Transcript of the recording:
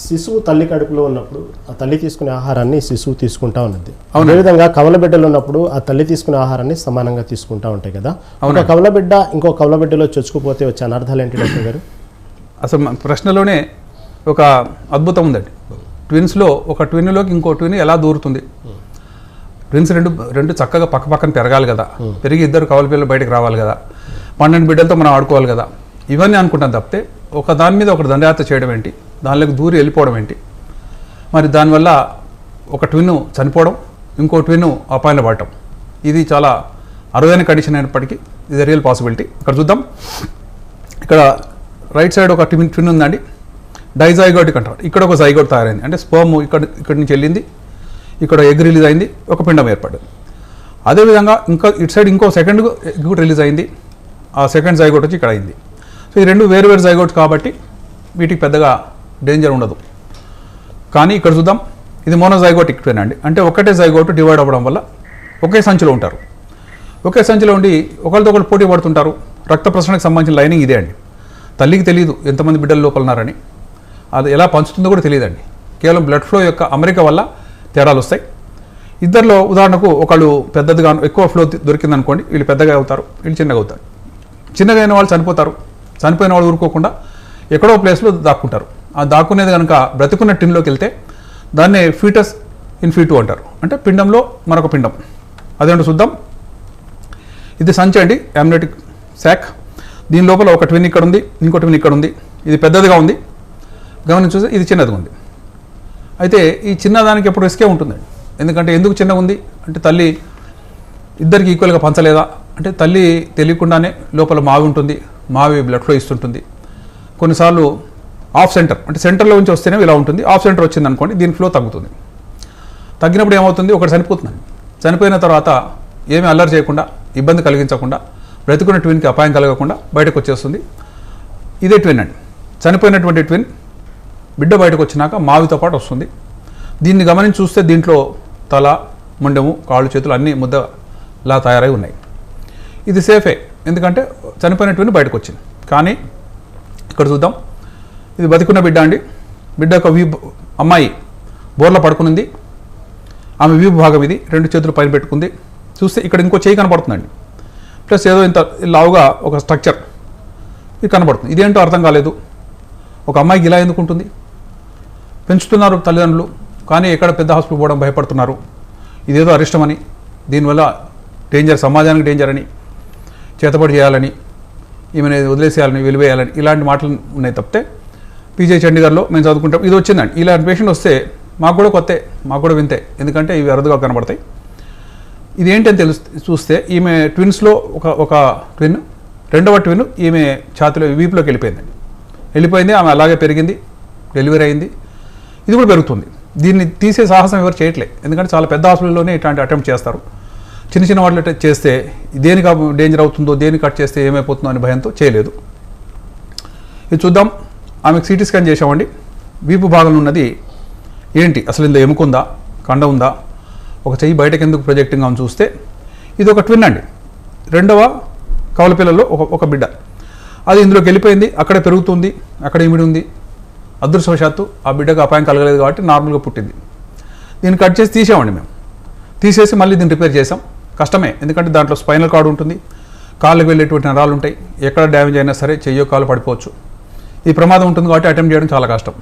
శిశువు తల్లి కడుపులో ఉన్నప్పుడు ఆ తల్లి తీసుకునే ఆహారాన్ని శిశువు తీసుకుంటా ఉన్నది. అదేవిధంగా కవల బిడ్డలు ఉన్నప్పుడు ఆ తల్లి తీసుకునే ఆహారాన్ని సమానంగా తీసుకుంటా ఉంటాయి కదా. ఒక కవల బిడ్డ ఇంకో కవల బిడ్డలో చొచ్చుకుపోతే వచ్చే అనర్థాలు ఏంటి డాక్టర్ గారు? అసలు ప్రశ్నలోనే ఒక అద్భుతం ఉందండి. ట్విన్స్లో ఒక ట్విన్లోకి ఇంకో ట్విన్ ఎలా దూరుతుంది? ట్విన్స్ రెండు చక్కగా పక్క పక్కన పెరగాలి కదా, పెరిగి ఇద్దరు కవల పిల్లలు బయటకు రావాలి కదా, 12 బిడ్డలతో మనం ఆడుకోవాలి కదా, ఇవన్నీ అనుకుంటాం తప్పితే ఒక దాని మీద ఒకటి దండయాత్ర చేయడం ఏంటి, దానిలోకి దూరి వెళ్ళిపోవడం ఏంటి? మరి దానివల్ల ఒక ట్విన్ చనిపోవడం, ఇంకో ట్విన్ అపాయంలో పడటం, ఇది చాలా అరుదైన కండిషన్ అయినప్పటికీ ఇది రియల్ పాసిబిలిటీ. ఇక్కడ చూద్దాం. ఇక్కడ రైట్ సైడ్ ఒక ట్విన్ ఉందండి, డైజైగోటిక్ అంటారు. ఇక్కడ ఒక జైగోట్ తయారైంది, అంటే స్పర్మ్ ఇక్కడి నుంచి వెళ్ళింది, ఇక్కడ ఎగ్ రిలీజ్ అయింది, ఒక పిండం ఏర్పడింది. అదేవిధంగా ఇంకా ఇటు సైడ్ ఇంకో సెకండ్ ఎగ్ కూడా రిలీజ్ అయింది, ఆ సెకండ్ జైగోట్ వచ్చి ఇక్కడ అయింది. సో ఈ రెండు వేరు జైగోట్స్ కాబట్టి వీటికి పెద్దగా డేంజర్ ఉండదు. కానీ ఇక్కడ చూద్దాం, ఇది మోనోజైగోటిక్ ట్విన్ అండి, అంటే ఒకటే జైగోట్ డివైడ్ అవ్వడం వల్ల ఒకే సంచిలో ఉంటారు. ఒకే సంచిలో ఉండి ఒకరితో ఒకరు పోటీ పడుతుంటారు. రక్త ప్రసరణకు సంబంధించిన లైనింగ్ ఇదే అండి. తల్లికి తెలియదు ఎంతమంది బిడ్డలు లోపల ఉన్నారని, అది ఎలా పంచుతుందో కూడా తెలియదండి. కేవలం బ్లడ్ ఫ్లో యొక్క అమరిక వల్ల తేడాలు వస్తాయి. ఇద్దరిలో ఉదాహరణకు ఒకళ్ళు పెద్దదిగా ఎక్కువ ఫ్లో దొరికిందనుకోండి, వీళ్ళు పెద్దగా అవుతారు, వీళ్ళు చిన్నగా అవుతారు. చిన్నగా అయిన వాళ్ళు చనిపోతారు. చనిపోయిన వాళ్ళు ఊరుకోకుండా ఎక్కడో ప్లేస్లో దాక్కుంటారు. ఆ దాక్కునేది కనుక బ్రతికున్న టిన్లోకి వెళ్తే దాన్నే ఫీటస్ ఇన్ ఫీటు అంటారు, అంటే పిండంలో మరొక పిండం. అదేంటో చూద్దాం. ఇది సంచి అండి, యామ్నోటిక్ శాక్. దీని లోపల ఒక ట్విన్ ఇక్కడ ఉంది, ఇంకో ట్విన్ ఇక్కడ ఉంది. ఇది పెద్దదిగా ఉంది, గమనించి చూస్తే ఇది చిన్నదిగా ఉంది. అయితే ఈ చిన్నదానికి ఎప్పుడు రిస్కే ఉంటుందండి. ఎందుకంటే ఎందుకు చిన్నగా ఉంది అంటే తల్లి ఇద్దరికి ఈక్వల్గా పంచలేదా అంటే, తల్లి తెలియకుండానే లోపల మావి ఉంటుంది, మావి బ్లడ్ ఫ్లో ఇస్తుంటుంది. కొన్నిసార్లు ఆఫ్ సెంటర్, అంటే సెంటర్లో నుంచి వస్తేనే ఇలా ఉంటుంది, ఆఫ్ సెంటర్ వచ్చింది అనుకోండి, దీని ఫ్లో తగ్గుతుంది. తగ్గినప్పుడు ఏమవుతుంది, ఒకటి చనిపోతుందండి. చనిపోయిన తర్వాత ఏమీ అల్లరి చేయకుండా, ఇబ్బంది కలిగించకుండా, బ్రతికున్న ట్విన్కి అపాయం కలగకుండా బయటకు వచ్చేస్తుంది. ఇదే ట్విన్ అండి. చనిపోయినటువంటి ట్విన్ బిడ్డ బయటకు వచ్చినాక మావితో పాటు వస్తుంది. దీన్ని గమనించి చూస్తే దీంట్లో తల, ముండెము, కాళ్ళు, చేతులు అన్నీ ముద్దలా తయారై ఉన్నాయి. ఇది సేఫే, ఎందుకంటే చనిపోయిన ట్విన్ బయటకు వచ్చింది. కానీ ఇక్కడ చూద్దాం, ఇది బతికున్న బిడ్డ అండి. బిడ్డ యొక్క అమ్మాయి బోర్లో పడుకునింది, ఆమె వీపు భాగం ఇది, 2 చేతులు పైన పెట్టుకుంది. చూస్తే ఇక్కడ ఇంకో చేయి కనపడుతుందండి, ప్లస్ ఏదో ఇంత లావుగా ఒక స్ట్రక్చర్ ఇది కనపడుతుంది. ఇదేంటో అర్థం కాలేదు. ఒక అమ్మాయికి ఇలా ఎందుకు ఉంటుంది? పెంచుతున్నారు తల్లిదండ్రులు, కానీ ఎక్కడ పెద్ద హాస్పిటల్ పోవడం భయపడుతున్నారు. ఇదేదో అరిష్టమని, దీనివల్ల డేంజర్, సమాజానికి డేంజర్ అని, చేతబడి చేయాలని, ఈమెను వదిలేసేయాలని, వెలివేయాలని, ఇలాంటి మాటలు ఉన్నాయి తప్పితే పీజే చండీగఢ్లో మేము చదువుకుంటాం. ఇది వచ్చిందండి. ఇలాంటి పేషెంట్ వస్తే మాకు కూడా కొత్తే, మాకు కూడా వింతే, ఎందుకంటే ఇవి అరుదుగా కనబడతాయి. ఇదేంటి అని చూస్తే ఈమె ట్విన్స్లో ఒక ట్విన్, రెండవ ట్విన్ ఈమె ఛాతిలో వీపులోకి వెళ్ళిపోయింది. ఆమె అలాగే పెరిగింది, డెలివరీ అయింది. ఇది కూడా పెరుగుతుంది. దీన్ని తీసే సాహసం ఎవరు చేయట్లేదు, ఎందుకంటే చాలా పెద్ద హాస్పిటల్లోనే ఇట్లాంటి అటెంప్ట్ చేస్తారు. చిన్న వాటిలో చేస్తే దేనికి డేంజర్ అవుతుందో, దేనికి కట్ చేస్తే ఏమైపోతుందో అని భయంతో చేయలేదు. ఇది చూద్దాం. ఆమెకు సిటీ స్కాన్ చేసామండి. వీపు భాగంలో ఉన్నది ఏంటి, అసలు ఇందులో ఎముకుందా, కండ ఉందా, ఒక చెయ్యి బయటకు ఎందుకు ప్రొజెక్టింగ్ అని చూస్తే ఇది ఒక ట్విన్ అండి. రెండవ కవల పిల్లల్లో ఒక బిడ్డ, అది ఇందులోకి వెళ్ళిపోయింది, అక్కడే పెరుగుతుంది, అక్కడ ఇమిడి ఉంది. అదృష్టవశాత్తు ఆ బిడ్డకు అపాయం కలగలేదు కాబట్టి నార్మల్గా పుట్టింది. దీన్ని కట్ చేసి తీసామండి మేము. తీసేసి మళ్ళీ దీన్ని రిపేర్ చేసాం. కష్టమే, ఎందుకంటే దాంట్లో స్పైనల్ కార్డ్ ఉంటుంది, కాళ్ళకి వెళ్ళేటువంటి నరాలు ఉంటాయి. ఎక్కడ డ్యామేజ్ అయినా సరే చెయ్యో కాలు పడిపోవచ్చు. ఈ ప్రమాదం ఉంటుంది కాబట్టి అటెంప్ట్ చేయడం చాలా కష్టం.